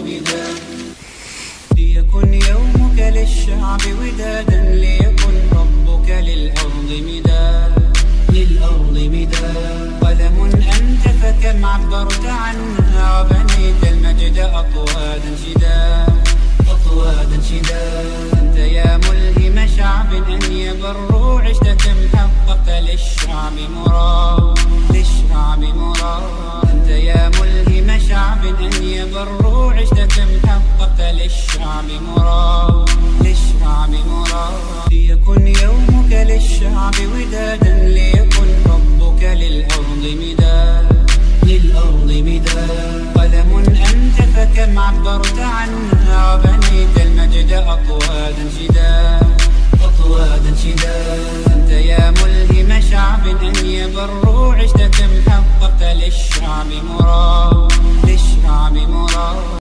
مداد. ليكن يومك للشعب ودادا، ليكن ربك للأرض مداد. للأرض مداد. قلم أنت فكم عبرت عنها، وبنيت المجد أطوادا شداد. أطوادا شداد. أنت يا ملهم شعب أن يبروا، عشت كم حققت للشعب مراد. للشعب مراد. أنت يا ملهم شعب أن يبروا، عشت كم حققت للشعب مراد. للشعب مراد. ليكن يومك للشعب ودادا، ليكن ربك للأرض مداد.